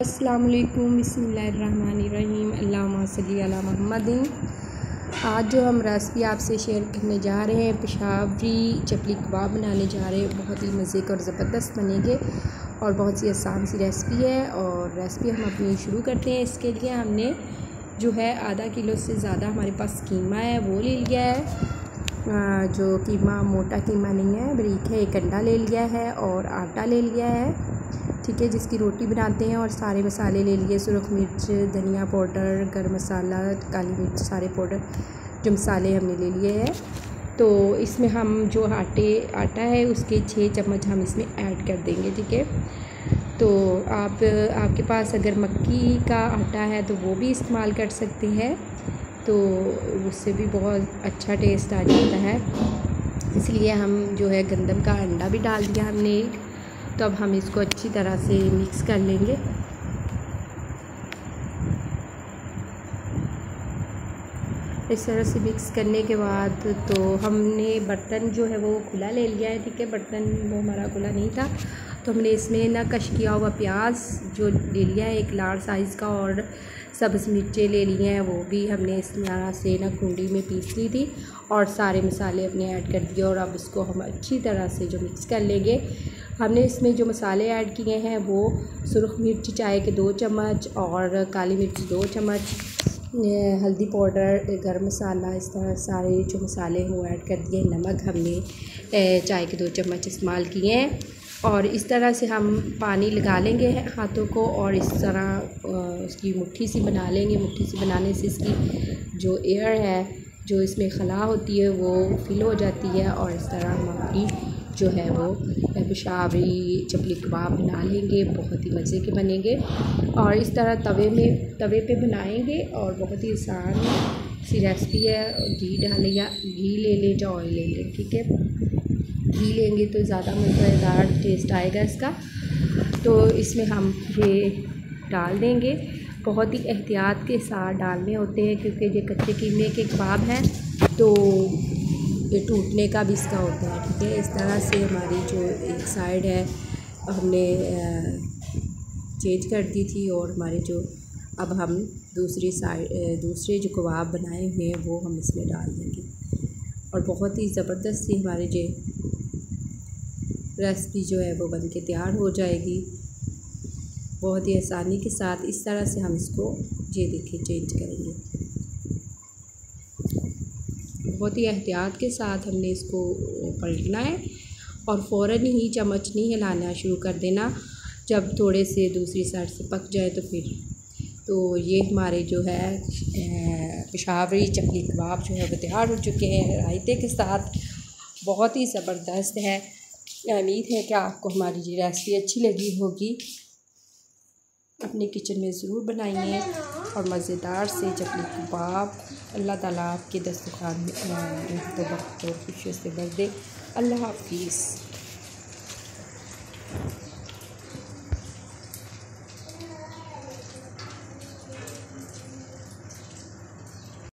अस्सलामुअलैकुम बिस्मिल्लाहिर्रहमानिर्रहीम अल्लाहुम्मा सल्ली अला मुहम्मदिन। आज जो हम रेसिपी आपसे शेयर करने जा रहे हैं, पेशावरी चपली कबाब बनाने जा रहे हैं। बहुत ही मज़े के और ज़बरदस्त बनेंगे और बहुत सी आसान सी रेसिपी है। और रेसिपी हम अपनी शुरू करते हैं। इसके लिए हमने जो है आधा किलो से ज़्यादा हमारे पास कीमा है वो ले लिया है। जो कीमा मोटा कीमा नहीं है, बारीक है। एक अंडा ले लिया है और आटा ले लिया है, ठीक है, जिसकी रोटी बनाते हैं। और सारे मसाले ले लिए, सुरख मिर्च, धनिया पाउडर, गरम मसाला, काली मिर्च, सारे पाउडर जो मसाले हमने ले लिए हैं। तो इसमें हम जो आटा है उसके 6 चम्मच हम इसमें ऐड कर देंगे, ठीक है। तो आपके पास अगर मक्की का आटा है तो वो भी इस्तेमाल कर सकते हैं, तो उससे भी बहुत अच्छा टेस्ट आ जाता है। इसलिए हम जो है गंदम का अंडा भी डाल दिया हमने। तो अब हम इसको अच्छी तरह से मिक्स कर लेंगे। इस तरह से मिक्स करने के बाद तो हमने बर्तन जो है वो खुला ले लिया है, ठीक है। बर्तन वो हमारा खुला नहीं था, तो हमने इसमें ना कश किया हुआ प्याज जो ले लिया है एक लार्ज साइज़ का, और सब्ज़ मिर्चें ले लिए हैं, वो भी हमने इस तरह से ना कुंडी में पीस ली थी। और सारे मसाले अपने ऐड कर दिए और अब इसको हम अच्छी तरह से जो मिक्स कर लेंगे। हमने इसमें जो मसाले ऐड किए हैं वो सुरख मिर्च चाय के 2 चम्मच और काली मिर्च 2 चम्मच, हल्दी पाउडर, गरम मसाला, इस तरह सारे जो मसाले हैं वो ऐड कर दिए। नमक हमने चाय के 2 चम्मच इस्तेमाल किए हैं। और इस तरह से हम पानी लगा लेंगे हाथों को और इस तरह उसकी मुट्ठी सी बना लेंगे। मुट्ठी सी बनाने से इसकी जो एयर है, जो इसमें खला होती है, वो फिल हो जाती है। और इस तरह हम अपनी जो है वो पेशावरी चपली कबाब बना लेंगे, बहुत ही मज़े के बनेंगे। और इस तरह तवे पे बनाएंगे और बहुत ही आसान सी रेसिपी है। घी डालें या घी ले लें या ऑयल ले लें, ठीक है। घी लेंगे तो ज़्यादा मज़ेदार टेस्ट आएगा इसका। तो इसमें हम ये डाल देंगे। बहुत ही एहतियात के साथ डालने होते हैं क्योंकि ये कच्चे कीमे के कबाब हैं, तो ये टूटने का भी इसका होता है, ठीक है। इस तरह से हमारी जो एक साइड है हमने चेंज कर दी थी और हमारे जो अब हम दूसरे जो कबाब बनाए हुए हैं वो हम इसमें डाल देंगे। और बहुत ही ज़बरदस्त सी हमारी जो रेसिपी जो है वो बन के तैयार हो जाएगी बहुत ही आसानी के साथ। इस तरह से हम इसको ये देखिए चेंज करेंगे। बहुत ही एहतियात के साथ हमने इसको पलटना है और फ़ौरन ही चम्मच नहीं हिलाना शुरू कर देना। जब थोड़े से दूसरी साइड से पक जाए तो फिर तो ये हमारे जो है पेशावरी चपली कबाब जो है वो तैयार हो चुके हैं रायते के साथ। बहुत ही ज़बरदस्त है। उम्मीद है कि आपको हमारी ये रेसिपी अच्छी लगी होगी। अपने किचन में ज़रूर बनाइए और मज़ेदार से चपली कबाब। अल्लाह ताला आपके दस्तरखान में तो खुशियों से भर दे। अल्लाह हाफ़िज़।